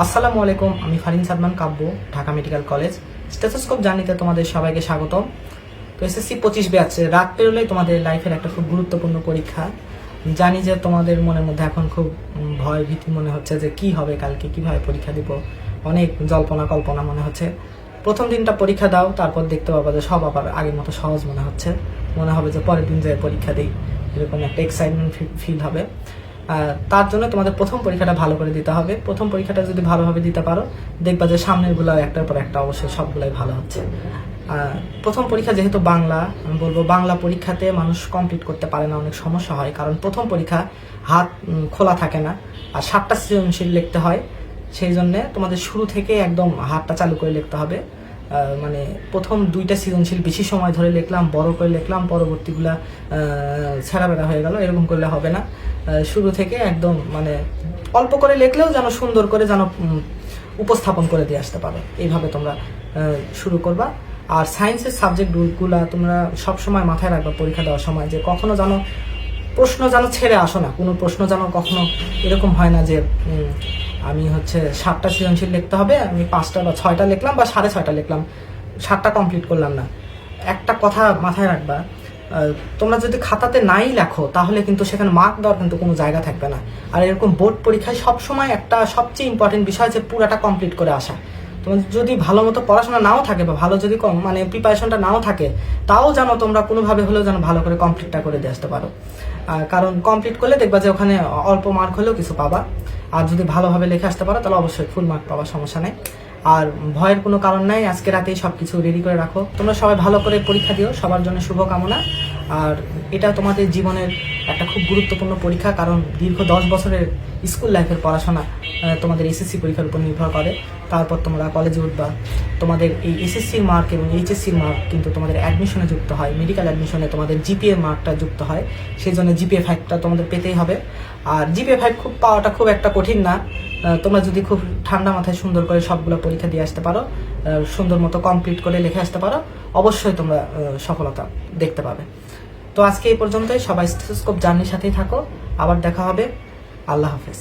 আসসালামু আলাইকুম, আমি ফারিন সাদমান কাব্য, ঢাকা মেডিকেল কলেজ। স্টেথোস্কোপ জার্নিতে তোমাদের সবাইকে স্বাগতম। তো এসএসসি 25 ব্যাচে রাত পেরোলেই তোমাদের লাইফের একটা খুব গুরুত্বপূর্ণ পরীক্ষা। জানি যে তোমাদের মনের মধ্যে এখন খুব ভয় ভীতি মনে হচ্ছে যে কি হবে কালকে, কিভাবে পরীক্ষা দিব, অনেক জল্পনা কল্পনা মনে হচ্ছে। প্রথম দিনটা পরীক্ষা দাও, তারপর দেখতে পাবো যে সব আবার আগের মতো সহজ মনে হচ্ছে। মনে হবে যে পরের দিন যে পরীক্ষা দিই, এরকম একটা এক্সাইটমেন্ট ফিল হবে। তার জন্য তোমাদের প্রথম পরীক্ষাটা ভালো করে দিতে হবে। প্রথম পরীক্ষাটা যদি ভালোভাবে দিতে পারো, দেখবা যে সামনেরগুলো একটার পর একটা অবশ্যই সবগুলাই ভালো হচ্ছে। প্রথম পরীক্ষা যেহেতু বাংলা, আমি বলবো বাংলা পরীক্ষাতে মানুষ কমপ্লিট করতে পারে না, অনেক সমস্যা হয়। কারণ প্রথম পরীক্ষা হাত খোলা থাকে না, আর 7টা সৃজনশীল লিখতে হয়। সেই জন্যে তোমাদের শুরু থেকে একদম হাতটা চালু করে লিখতে হবে। মানে প্রথম 2টা সৃজনশীল বেশি সময় ধরে লিখলাম, বড় করে লিখলাম, পরবর্তীগুলা ছেঁড়াবেড়া হয়ে গেল, এরকম করলে হবে না। শুরু থেকে একদম মানে অল্প করে লিখলেও যেন সুন্দর করে যেন উপস্থাপন করে দিয়ে আসতে পারো, এইভাবে তোমরা শুরু করবা। আর সায়েন্সের সাবজেক্টগুলা তোমরা সবসময় মাথায় রাখবা পরীক্ষা দেওয়ার সময়, যে কখনো যেন প্রশ্ন যেন ছেড়ে আসো না। কোনো প্রশ্ন যেন কখনো এরকম হয় না যে আমি 7টা সৃজনশীল লিখতে হবে, আমি 5টা বা 6টা লিখলাম বা 6.5টা লিখলাম, 7টা কমপ্লিট করলাম না। একটা কথা মাথায় রাখবা, তোমরা যদি খাতাতে নাই লেখো তাহলে কিন্তু সেখানে মার্ক দেওয়ার কিন্তু কোনো জায়গা থাকবে না। আর এরকম বোর্ড পরীক্ষায় সবসময় একটা সবচেয়ে ইম্পর্টেন্ট বিষয় যে পুরাটা কমপ্লিট করে আসা। তোমার যদি ভালো মতো পড়াশোনা নাও থাকে বা ভালো যদি মানে প্রিপারেশনটা নাও থাকে, তাও যেন তোমরা কোনোভাবে হলেও যেন ভালো করে কমপ্লিটটা করে দিয়ে আসতে পারো। কারণ কমপ্লিট করলে দেখবা যে ওখানে অল্প মার্ক হলেও কিছু পাবা। আর যদি ভালোভাবে লিখে আসতে পারো তাহলে অবশ্যই ফুল মার্ক পাবা, সমস্যা নেই। আর ভয়ের কোনো কারণ নাই, আজকে রাতেই সবকিছু রেডি করে রাখো। তোমরা সবাই ভালো করে পরীক্ষা দিও, সবার জন্য শুভকামনা। আর এটা তোমাদের জীবনের একটা খুব গুরুত্বপূর্ণ পরীক্ষা, কারণ দীর্ঘ 10 বছরের স্কুল লাইফের পড়াশোনা তোমাদের এসএসসি পরীক্ষার উপর নির্ভর করে। তারপর তোমরা কলেজে উঠবা, তোমাদের এই এসএসসির মার্ক এবং এইচএসসির মার্ক কিন্তু তোমাদের অ্যাডমিশনে যুক্ত হয়, মেডিকেল অ্যাডমিশনে তোমাদের জিপিএ মার্কটা যুক্ত হয়। সেই জন্য জিপিএ 5টা তোমাদের পেতেই হবে। আর জিপিএ 5 পাওয়াটা খুব একটা কঠিন না। তোমরা যদি খুব ঠান্ডা মাথায় সুন্দর করে সবগুলো পরীক্ষা দিয়ে আসতে পারো, সুন্দর মতো কমপ্লিট করে লিখে আসতে পারো, অবশ্যই তোমরা সফলতা দেখতে পাবে। তো আজকে এই পর্যন্তই। সবাই স্টেথোস্কোপ জার্নির সাথেই থাকো। আবার দেখা হবে। আল্লাহ হাফেজ।